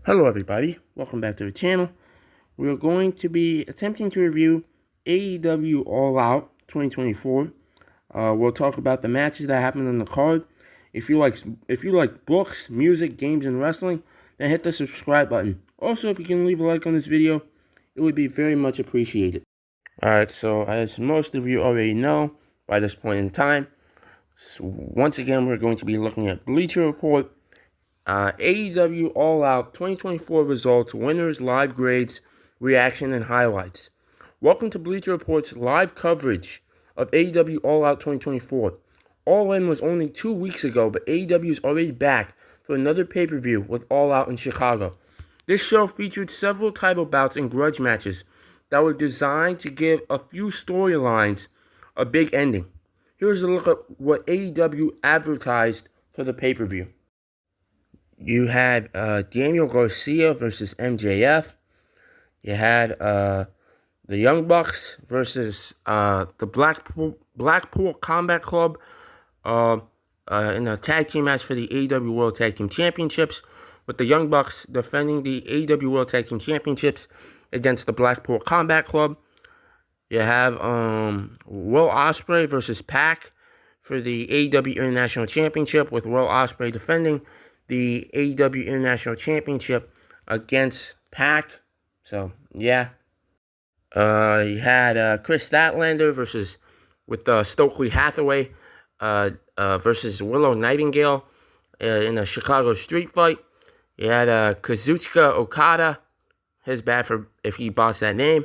Hello everybody, welcome back to the channel. We're going to be attempting to review AEW All Out 2024. We'll talk about the matches that happened on the card. If you like books, music, games, and wrestling, then hit the subscribe button. Also, if you can leave a like on this video, it would be very much appreciated. Alright, so as most of you already know by this point in time, once again we're going to be looking at Bleacher Report, AEW All Out 2024 results, winners, live grades, reaction, and highlights. Welcome to Bleacher Report's live coverage of AEW All Out 2024. All In was only 2 weeks ago, but AEW is already back for another pay-per-view with All Out in Chicago. This show featured several title bouts and grudge matches that were designed to give a few storylines a big ending. Here's a look at what AEW advertised for the pay-per-view. You had Daniel Garcia versus MJF. You had the Young Bucks versus the Blackpool Combat Club in a tag team match for the AEW World Tag Team Championships, with the Young Bucks defending the AEW World Tag Team Championships against the Blackpool Combat Club. You have Will Ospreay versus Pac for the AEW International Championship, with Will Ospreay defending the AEW International Championship against Pac. So, yeah. You had Chris Statlander with Stokely Hathaway versus Willow Nightingale in a Chicago street fight. You had Kazuchika Okada, his bad for if he botched that name,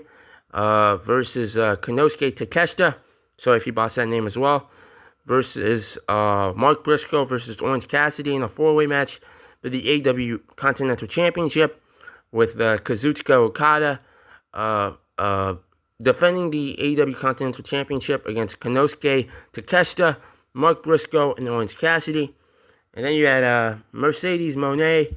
versus Konosuke Takeshita, so if he botched that name as well, versus Mark Briscoe versus Orange Cassidy in a four-way match for the AEW Continental Championship, with Kazuchika Okada defending the AEW Continental Championship against Konosuke Takeshita, Mark Briscoe, and Orange Cassidy. And then you had Mercedes Moné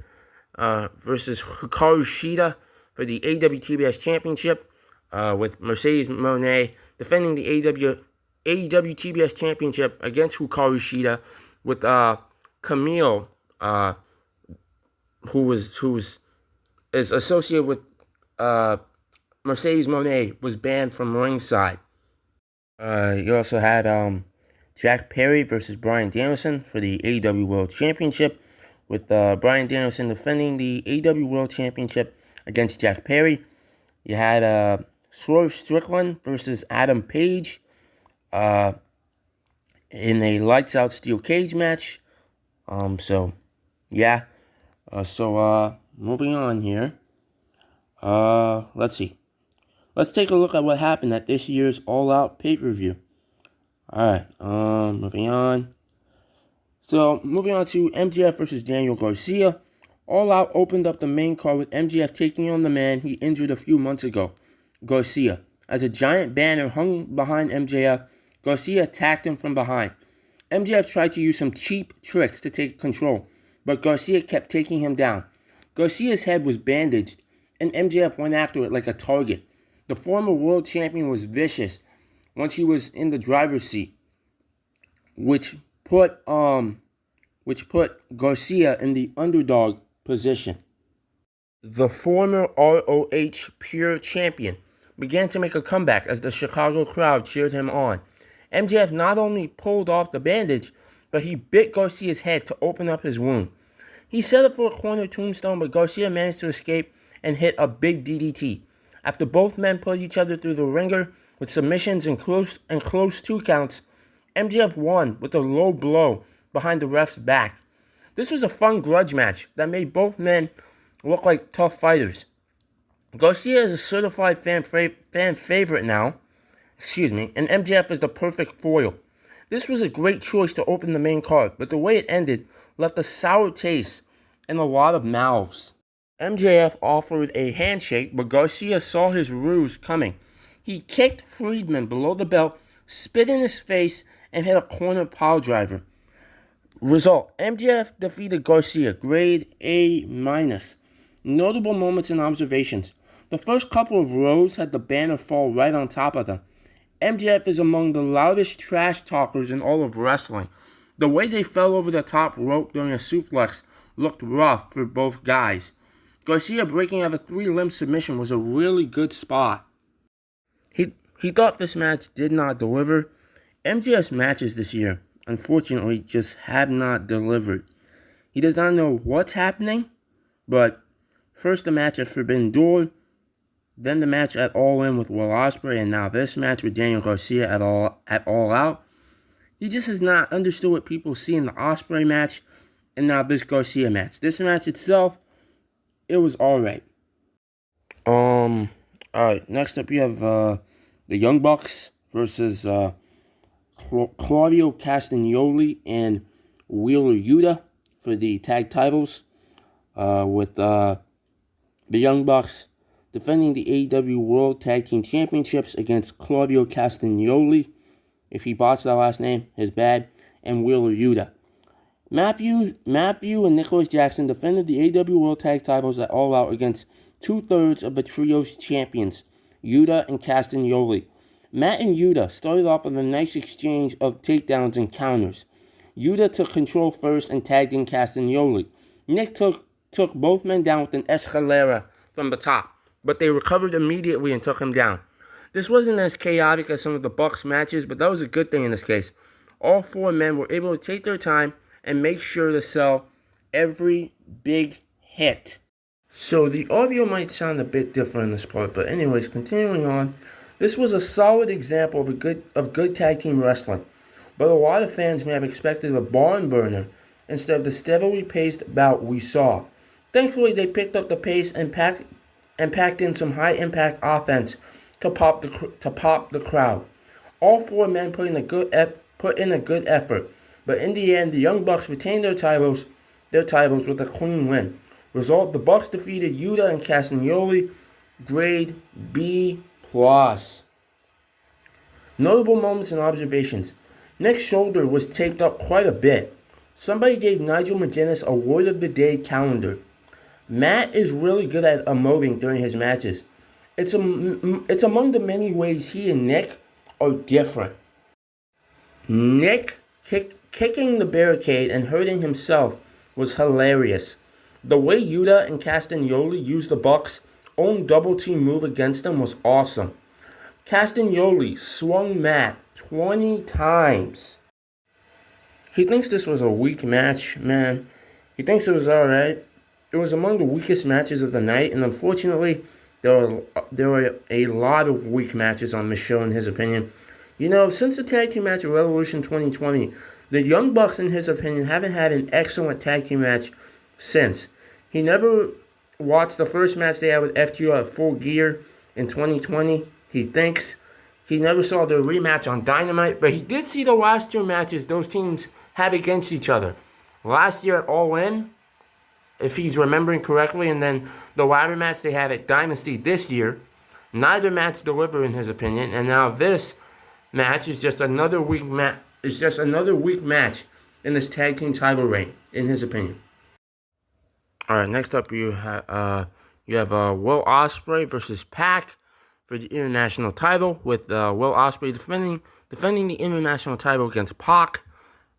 versus Hikaru Shida for the AEW TBS Championship, with Mercedes Moné defending the AEW TBS Championship against Hikaru Shida, with Camille, who is associated with Mercedes Moné, was banned from ringside. You also had Jack Perry versus Bryan Danielson for the AEW World Championship, with Bryan Danielson defending the AEW World Championship against Jack Perry. You had Swerve Strickland versus Adam Page in a lights out steel cage match. So moving on here. Let's see. Let's take a look at what happened at this year's All Out pay-per-view. Alright, moving on. So, moving on to MJF versus Daniel Garcia. All Out opened up the main card with MJF taking on the man he injured a few months ago, Garcia. As a giant banner hung behind MJF, Garcia attacked him from behind. MJF tried to use some cheap tricks to take control, but Garcia kept taking him down. Garcia's head was bandaged, and MJF went after it like a target. The former world champion was vicious once he was in the driver's seat, which put Garcia in the underdog position. The former ROH Pure Champion began to make a comeback as the Chicago crowd cheered him on. MJF not only pulled off the bandage, but he bit Garcia's head to open up his wound. He set up for a corner tombstone, but Garcia managed to escape and hit a big DDT. After both men put each other through the ringer with submissions and close 2 counts, MJF won with a low blow behind the ref's back. This was a fun grudge match that made both men look like tough fighters. Garcia is a certified fan favorite now, and MJF is the perfect foil. This was a great choice to open the main card, but the way it ended left a sour taste in a lot of mouths. MJF offered a handshake, but Garcia saw his ruse coming. He kicked Friedman below the belt, spit in his face, and hit a corner pile driver. Result: MJF defeated Garcia, grade A-. Notable moments and observations. The first couple of rows had the banner fall right on top of them. MJF is among the loudest trash talkers in all of wrestling. The way they fell over the top rope during a suplex looked rough for both guys. Garcia breaking out a 3-limb submission was a really good spot. He thought this match did not deliver. MJF's matches this year, unfortunately, just have not delivered. He does not know what's happening, but first the match at Forbidden Door, then the match at All In with Will Ospreay, and now this match with Daniel Garcia at All Out. He just has not understood what people see in the Ospreay match, and now this Garcia match. This match itself, it was alright. Alright, next up you have the Young Bucks versus Claudio Castagnoli and Wheeler Yuta for the tag titles, with the Young Bucks defending the AEW World Tag Team Championships against Claudio Castagnoli. If he botched that last name, his bad. And Wheeler Yuta. Matthew and Nicholas Jackson defended the AEW World Tag titles at All Out against 2/3 of the trio's champions, Yuta and Castagnoli. Matt and Yuta started off with a nice exchange of takedowns and counters. Yuta took control first and tagged in Castagnoli. Nick took both men down with an escalera from the top, but they recovered immediately and took him down. This wasn't as chaotic as some of the Bucks matches, but that was a good thing in this case. All four men were able to take their time and make sure to sell every big hit. So the audio might sound a bit different in this part, but anyways, continuing on, this was a solid example of good tag team wrestling, but a lot of fans may have expected a barn burner instead of the steadily paced bout we saw. Thankfully, they picked up the pace and packed in some high impact offense to pop the crowd. All four men put in a good effort, but in the end, the Young Bucks retained their titles with a clean win. Result: the Bucks defeated Yuta and Castagnoli, grade B+. Notable moments and observations. Nick's shoulder was taped up quite a bit. Somebody gave Nigel McGuinness a word of the day calendar. Matt is really good at emoting during his matches. It's among the many ways he and Nick are different. Nick kicking the barricade and hurting himself was hilarious. The way Yuta and Castagnoli used the Bucks' own double team move against them was awesome. Castagnoli swung Matt 20 times. He thinks this was a weak match, man. He thinks it was alright. It was among the weakest matches of the night, and unfortunately, there were a lot of weak matches on this show, in his opinion. You know, since the tag team match at Revolution 2020, the Young Bucks, in his opinion, haven't had an excellent tag team match since. He never watched the first match they had with FTR at Full Gear in 2020, he thinks. He never saw their rematch on Dynamite, but he did see the last two matches those teams had against each other. Last year at All In, if he's remembering correctly, and then the ladder match they had at Dynasty this year. Neither match delivered, in his opinion, and now this match is just another weak match. It's just another weak match in this tag team title reign, in his opinion. All right, next up you have Will Ospreay versus Pac for the international title, with Will Ospreay defending the international title against Pac.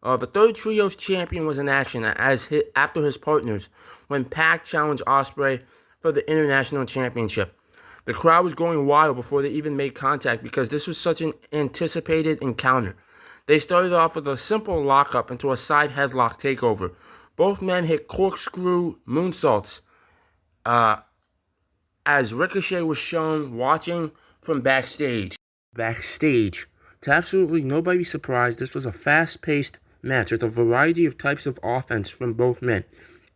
The third trio's champion was in action after his partners when Pac challenged Ospreay for the international championship. The crowd was going wild before they even made contact because this was such an anticipated encounter. They started off with a simple lockup into a side headlock takeover. Both men hit corkscrew moonsaults as Ricochet was shown watching from backstage. To absolutely nobody's surprise, this was a fast-paced match with a variety of types of offense from both men.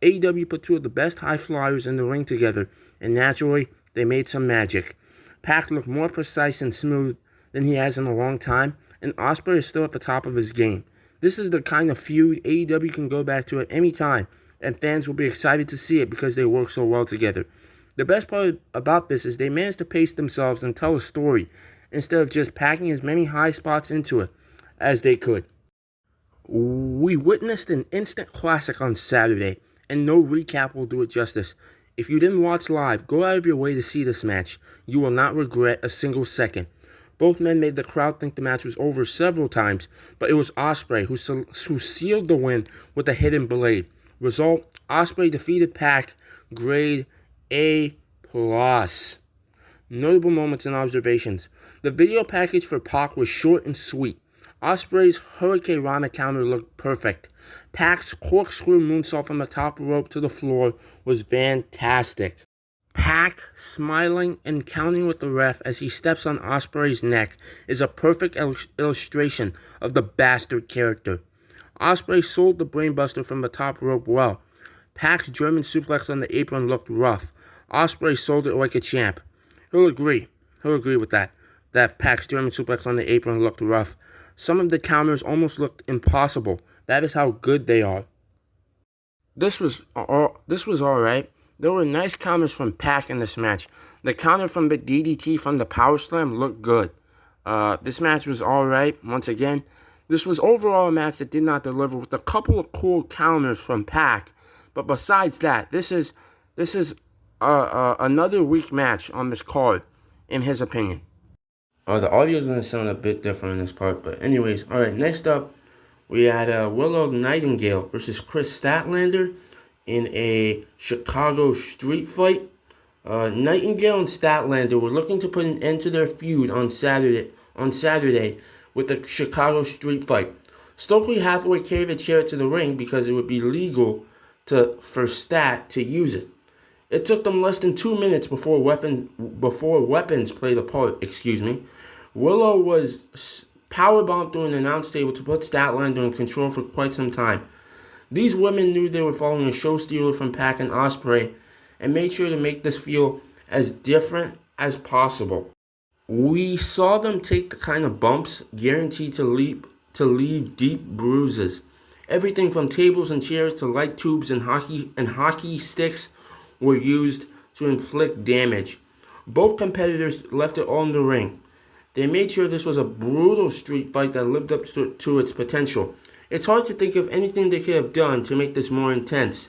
AEW put two of the best high flyers in the ring together, and naturally, they made some magic. Pac looked more precise and smooth than he has in a long time, and Ospreay is still at the top of his game. This is the kind of feud AEW can go back to at any time, and fans will be excited to see it because they work so well together. The best part about this is they managed to pace themselves and tell a story, instead of just packing as many high spots into it as they could. We witnessed an instant classic on Saturday, and no recap will do it justice. If you didn't watch live, go out of your way to see this match. You will not regret a single second. Both men made the crowd think the match was over several times, but it was Ospreay who sealed the win with a hidden blade. Result: Ospreay defeated Pac, grade A+. Notable moments and observations. The video package for Pac was short and sweet. Ospreay's Hurricane Rana counter looked perfect. Pac's corkscrew moonsault from the top rope to the floor was fantastic. Pac smiling and counting with the ref as he steps on Ospreay's neck is a perfect illustration of the bastard character. Ospreay sold the brainbuster from the top rope well. Pac's German suplex on the apron looked rough. Ospreay sold it like a champ. He'll agree with that. That Pac's German suplex on the apron looked rough. Some of the counters almost looked impossible. That is how good they are. This was alright. There were nice counters from Pac in this match. The counter from the DDT from the Power Slam looked good. This match was alright. Once again, this was overall a match that did not deliver with a couple of cool counters from Pac. But besides that, this is another weak match on this card, in his opinion. The audio is going to sound a bit different in this part, but anyways, alright, next up, we had Willow Nightingale versus Chris Statlander in a Chicago street fight. Nightingale and Statlander were looking to put an end to their feud on Saturday with the Chicago street fight. Stokely Hathaway carried a chair to the ring because it would be legal for Stat to use it. It took them less than 2 minutes before weapons played a part. Willow was powerbombed through an announce table to put Statlander in control for quite some time. These women knew they were following a show stealer from Pac and Ospreay and made sure to make this feel as different as possible. We saw them take the kind of bumps guaranteed to leave deep bruises. Everything from tables and chairs to light tubes and hockey sticks were used to inflict damage. Both competitors left it all in the ring. They made sure this was a brutal street fight that lived up to its potential. It's hard to think of anything they could have done to make this more intense.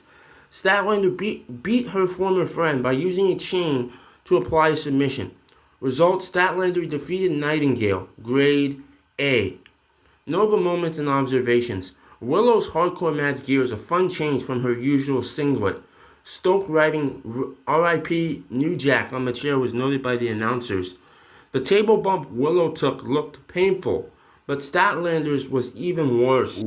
Statlander beat her former friend by using a chain to apply a submission. Result, Statlander defeated Nightingale, grade A. Notable moments and observations. Willow's hardcore match gear is a fun change from her usual singlet. Stoke riding R.I.P. New Jack on the chair was noted by the announcers. The table bump Willow took looked painful, but Statlander's was even worse.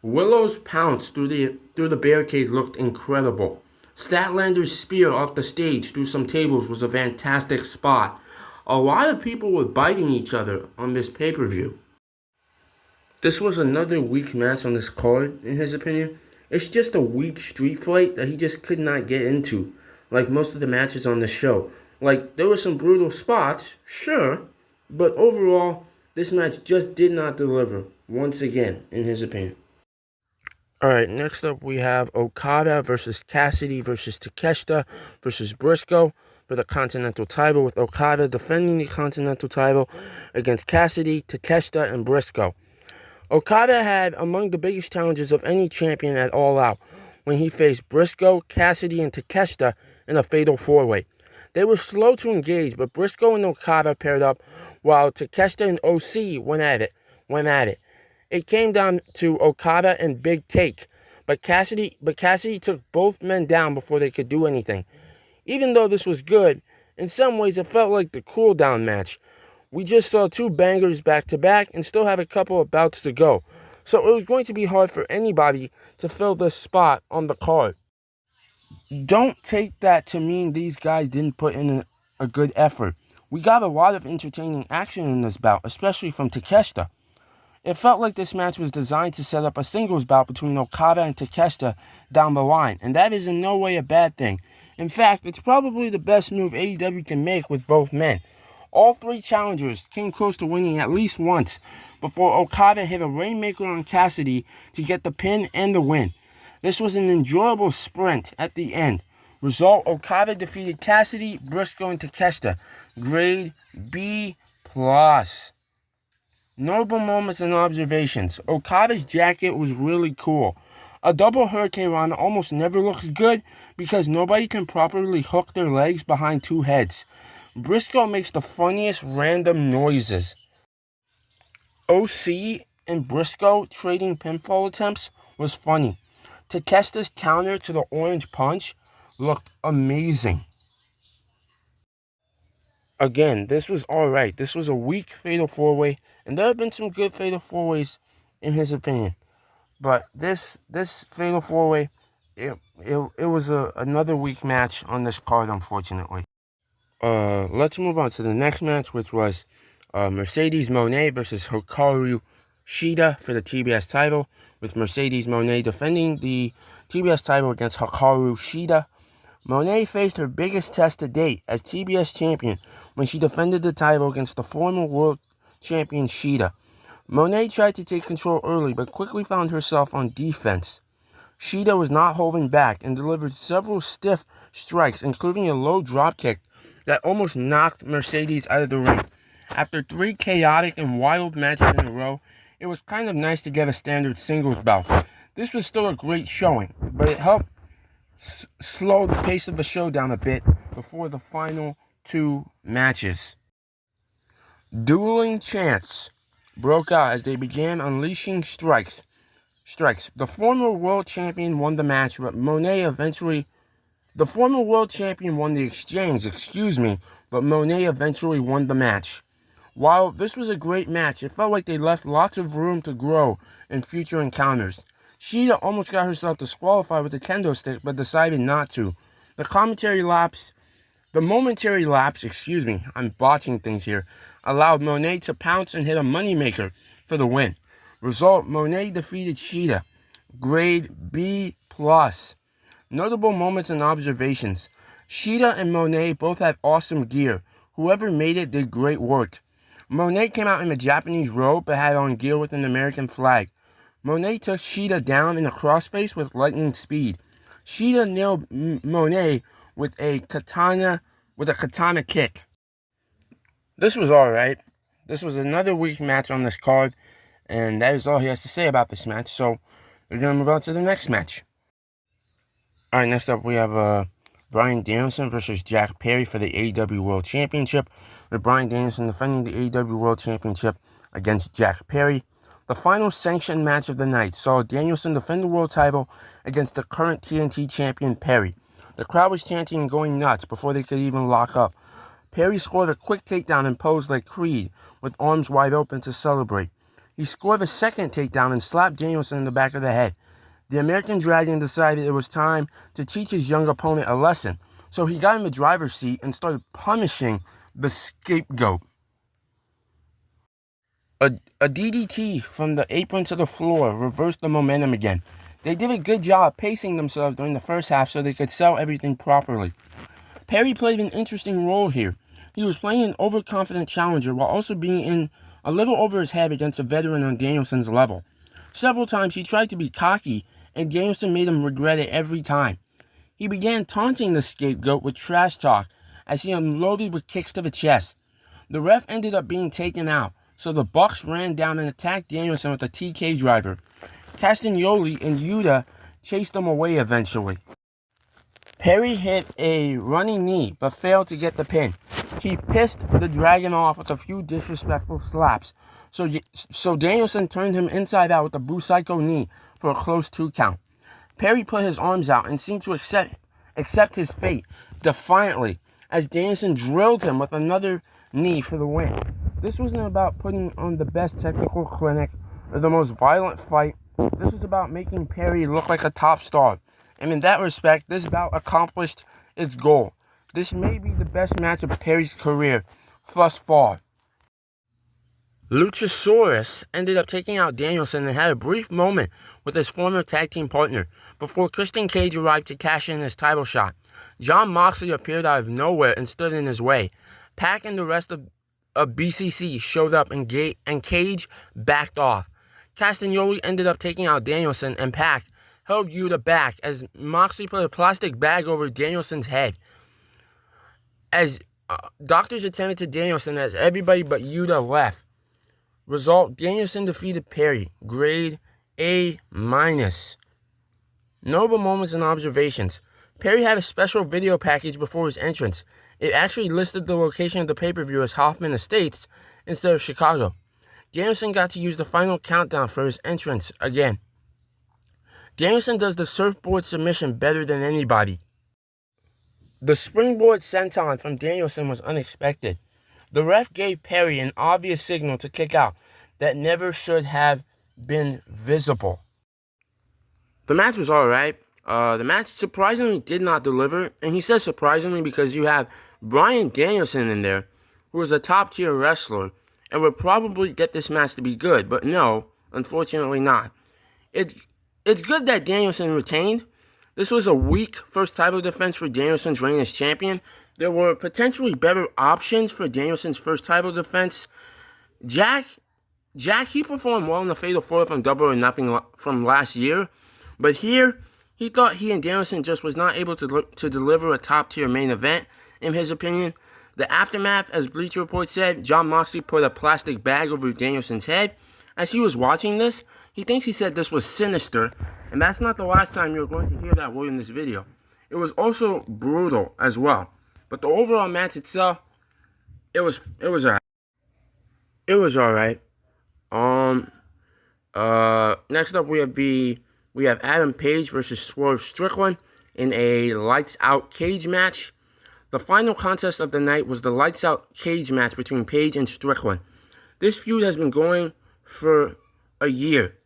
Willow's pounce through the barricade looked incredible. Statlander's spear off the stage through some tables was a fantastic spot. A lot of people were biting each other on this pay-per-view. This was another weak match on this card, in his opinion. It's just a weak street fight that he just could not get into, like most of the matches on the show. Like, there were some brutal spots, sure, but overall, this match just did not deliver, once again, in his opinion. Alright, next up we have Okada versus Cassidy versus Takeshita versus Briscoe for the Continental title, with Okada defending the Continental title against Cassidy, Takeshita, and Briscoe. Okada had among the biggest challenges of any champion at All Out when he faced Briscoe, Cassidy, and Takeshita in a fatal four-way. They were slow to engage, but Briscoe and Okada paired up while Takeshita and OC went at it. It came down to Okada and Big Take, but Cassidy took both men down before they could do anything. Even though this was good, in some ways it felt like the cool-down match. We just saw two bangers back-to-back and still have a couple of bouts to go. So it was going to be hard for anybody to fill this spot on the card. Don't take that to mean these guys didn't put in a good effort. We got a lot of entertaining action in this bout, especially from Takeshita. It felt like this match was designed to set up a singles bout between Okada and Takeshita down the line, and that is in no way a bad thing. In fact, it's probably the best move AEW can make with both men. All three challengers came close to winning at least once before Okada hit a Rainmaker on Cassidy to get the pin and the win. This was an enjoyable sprint at the end. Result, Okada defeated Cassidy, Briscoe, and Takeshita. Grade B+. Notable moments and observations. Okada's jacket was really cool. A double Hurricane Rana almost never looks good because nobody can properly hook their legs behind two heads. Briscoe makes the funniest random noises. OC and Briscoe trading pinfall attempts was funny. Takeshita's counter to the orange punch looked amazing. Again, this was alright. This was a weak Fatal 4-Way, and there have been some good Fatal 4-Ways in his opinion. But this Fatal 4-Way, it was another weak match on this card, unfortunately. Let's move on to the next match, which was Mercedes Moné versus Hikaru Shida for the TBS title, with Mercedes Moné defending the TBS title against Hikaru Shida. Moné faced her biggest test to date as TBS champion when she defended the title against the former world champion Shida. Moné tried to take control early, but quickly found herself on defense. Shida was not holding back and delivered several stiff strikes, including a low dropkick that almost knocked Mercedes out of the ring. After 3 chaotic and wild matches in a row, it was kind of nice to get a standard singles bout. This was still a great showing, but it helped slow the pace of the show down a bit before the final 2 matches. Dueling chants broke out as they began unleashing strikes. The former world champion won the match, but the former world champion won the exchange, but Moné eventually won the match. While this was a great match, it felt like they left lots of room to grow in future encounters. Shida almost got herself disqualified with the kendo stick, but decided not to. The momentary lapse, I'm botching things here, allowed Moné to pounce and hit a moneymaker for the win. Result, Moné defeated Shida. Grade B+. Notable moments and observations. Shida and Moné both had awesome gear. Whoever made it did great work. Moné came out in the Japanese robe but had on gear with an American flag. Moné took Shida down in a crossface with lightning speed. Shida nailed Moné with a katana kick. This was alright. This was another weak match on this card, and that is all he has to say about this match, so we're going to move on to the next match. Alright, next up we have Bryan Danielson versus Jack Perry for the AEW World Championship, with Bryan Danielson defending the AEW World Championship against Jack Perry. The final sanctioned match of the night saw Danielson defend the world title against the current TNT champion Perry. The crowd was chanting and going nuts before they could even lock up. Perry scored a quick takedown and posed like Creed, with arms wide open to celebrate. He scored a second takedown and slapped Danielson in the back of the head. The American Dragon decided it was time to teach his young opponent a lesson, so he got in the driver's seat and started punishing the scapegoat. A DDT from the apron to the floor reversed the momentum again. They did a good job pacing themselves during the first half so they could sell everything properly. Perry played an interesting role here. He was playing an overconfident challenger while also being in a little over his head against a veteran on Danielson's level. Several times he tried to be cocky, and Danielson made him regret it every time. He began taunting the scapegoat with trash talk as he unloaded with kicks to the chest. The ref ended up being taken out, so the Bucks ran down and attacked Danielson with a TK driver. Castagnoli and Yuta chased him away eventually. Perry hit a running knee, but failed to get the pin. He pissed the Dragon off with a few disrespectful slaps, so Danielson turned him inside out with a Busaiku knee for a close 2 count. Perry put his arms out and seemed to accept his fate defiantly, as Danielson drilled him with another knee for the win. This wasn't about putting on the best technical clinic or the most violent fight. This was about making Perry look like a top star. And in that respect, this bout accomplished its goal. This may be the best match of Perry's career thus far. Luchasaurus ended up taking out Danielson and had a brief moment with his former tag team partner before Christian Cage arrived to cash in his title shot. Jon Moxley appeared out of nowhere and stood in his way. Pac and the rest of BCC showed up and Cage backed off. Castagnoli ended up taking out Danielson, and Pac held Yuta back as Moxley put a plastic bag over Danielson's head. As doctors attended to Danielson as everybody but Yuta left. Result, Danielson defeated Perry. Grade A-. Notable moments and observations. Perry had a special video package before his entrance. It actually listed the location of the pay-per-view as Hoffman Estates instead of Chicago. Danielson got to use the final countdown for his entrance again. Danielson does the surfboard submission better than anybody. The springboard senton from Danielson was unexpected. The ref gave Perry an obvious signal to kick out that never should have been visible. The match was alright. The match surprisingly did not deliver, and he says surprisingly because you have Bryan Danielson in there, who is a top-tier wrestler, and would probably get this match to be good, but no, unfortunately not. It's good that Danielson retained. This was a weak first title defense for Danielson's reign as champion. There were potentially better options for Danielson's first title defense. Jack, he performed well in the Fatal 4 from Double or Nothing from last year, but here, he thought he and Danielson just was not able to deliver a top-tier main event, in his opinion. The aftermath, as Bleacher Report said, Jon Moxley put a plastic bag over Danielson's head. As he was watching this, he thinks he said this was sinister, and that's not the last time you're going to hear that word in this video. It was also brutal as well. But the overall match itself, it was alright. It was alright. Next up we have Adam Page versus Swerve Strickland in a lights out cage match. The final contest of the night was the lights out cage match between Page and Strickland. This feud has been going for a year.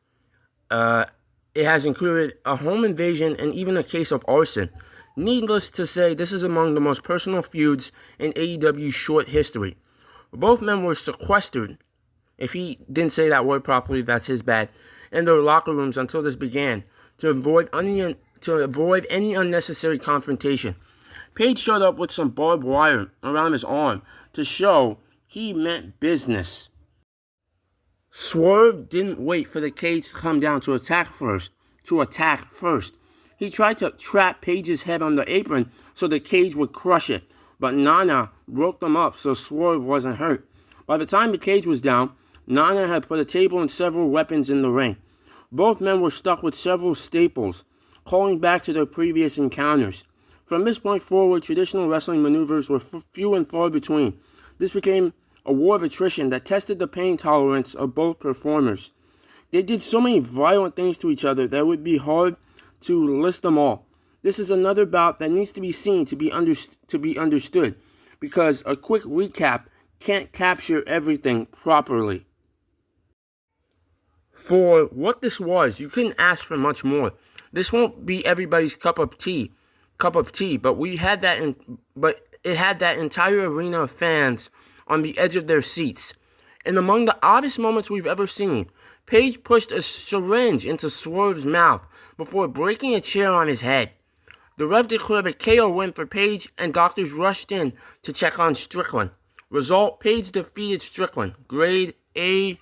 It has included a home invasion and even a case of arson. Needless to say, this is among the most personal feuds in AEW's short history. Both men were sequestered, if he didn't say that word properly, that's his bad, in their locker rooms until this began, to avoid any unnecessary confrontation. Page showed up with some barbed wire around his arm to show he meant business. Swerve didn't wait for the cage to come down to attack first. He tried to trap Page's head on the apron so the cage would crush it, but Nana broke them up so Swerve wasn't hurt. By the time the cage was down, Nana had put a table and several weapons in the ring. Both men were stuck with several staples, calling back to their previous encounters. From this point forward, traditional wrestling maneuvers were few and far between. This became a war of attrition that tested the pain tolerance of both performers. They did so many violent things to each other that it would be hard to list them all. This is another bout that needs to be seen to be understood, because a quick recap can't capture everything properly. For what this was, you couldn't ask for much more. This won't be everybody's cup of tea, but it had that entire arena of fans on the edge of their seats. And among the oddest moments we've ever seen, Page pushed a syringe into Swerve's mouth before breaking a chair on his head. The ref declared a KO win for Page, and doctors rushed in to check on Strickland. Result, Page defeated Strickland. Grade A-.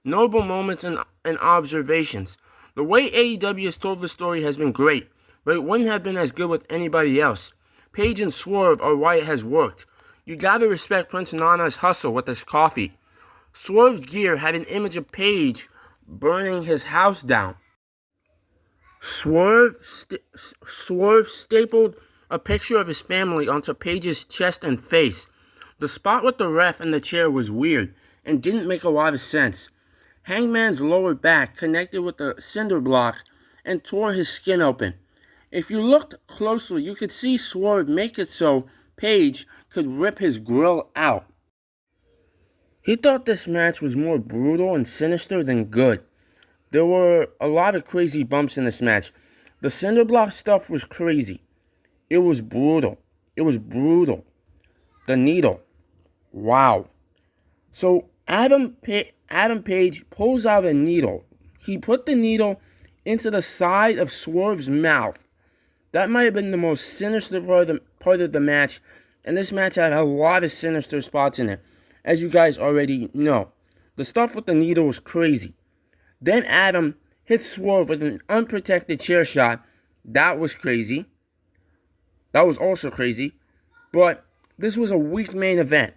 Notable moments and observations. The way AEW has told the story has been great, but it wouldn't have been as good with anybody else. Page and Swerve are why it has worked. You gotta respect Prince Nana's hustle with his coffee. Swerve's gear had an image of Page burning his house down. Swerve stapled a picture of his family onto Page's chest and face. The spot with the ref and the chair was weird and didn't make a lot of sense. Hangman's lower back connected with the cinder block and tore his skin open. If you looked closely, you could see Swerve make it so Page could rip his grill out. He thought this match was more brutal and sinister than good. There were a lot of crazy bumps in this match. The cinder block stuff was crazy. It was brutal. The needle. Wow. So Adam Page pulls out a needle. He put the needle into the side of Swerve's mouth. That might have been the most sinister part of the match, and this match had a lot of sinister spots in it, as you guys already know. The stuff with the needle was crazy. Then Adam hits Swerve with an unprotected chair shot. That was crazy. That was also crazy. But this was a weak main event.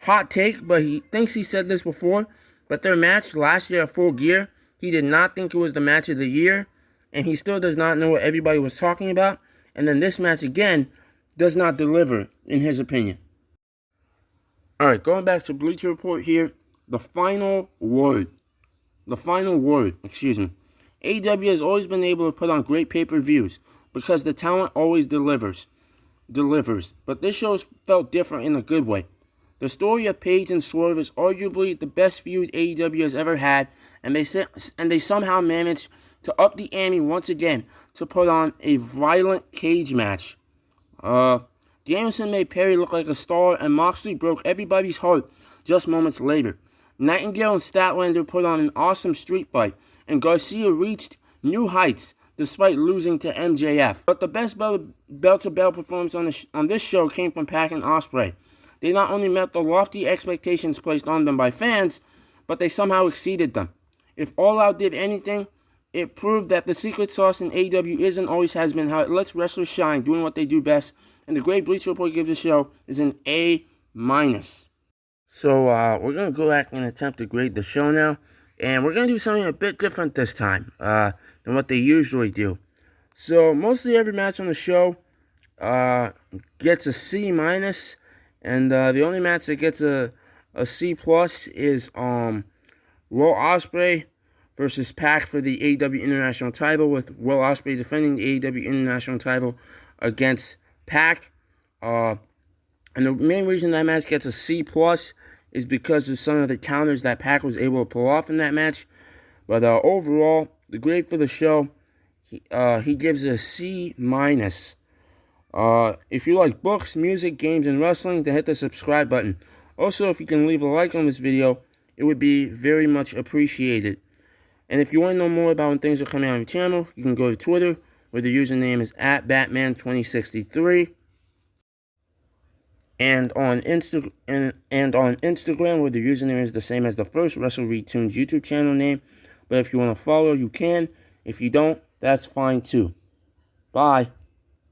Hot take, but he thinks he said this before, but their match last year at Full Gear, he did not think it was the match of the year, and he still does not know what everybody was talking about, and then this match again does not deliver, in his opinion. Alright, going back to Bleacher Report here, the final word, AEW has always been able to put on great pay-per-views, because the talent always delivers. delivers, but this show felt different in a good way. The story of Paige and Swerve is arguably the best feud AEW has ever had, and they somehow managed to up the ante once again to put on a violent cage match. Danielson made Perry look like a star, and Moxley broke everybody's heart just moments later. Nightingale and Statlander put on an awesome street fight, and Garcia reached new heights despite losing to MJF. But the best bell-to-bell performance on this show came from Pac and Ospreay. They not only met the lofty expectations placed on them by fans, but they somehow exceeded them. If All Out did anything, it proved that the secret sauce in AEW is and always has been how it lets wrestlers shine, doing what they do best, and the grade Bleacher Report gives the show is an A-. So, we're going to go back and attempt to grade the show now, and we're going to do something a bit different this time than what they usually do. So, mostly every match on the show gets a C-, and the only match that gets a C+ is Will Ospreay versus Pac for the AEW International title, with Will Ospreay defending the AEW International title against Pac. And the main reason that match gets a C+ is because of some of the counters that Pac was able to pull off in that match. But overall, the grade for the show, he gives it a C-. If you like books, music, games, and wrestling, then hit the subscribe button. Also, if you can leave a like on this video, it would be very much appreciated. And if you want to know more about when things are coming out on the channel, you can go to Twitter, where the username is @Batman2063. And on Instagram, where the username is the same as the first Wrestle Read Tunes YouTube channel name. But if you want to follow, you can. If you don't, that's fine too. Bye.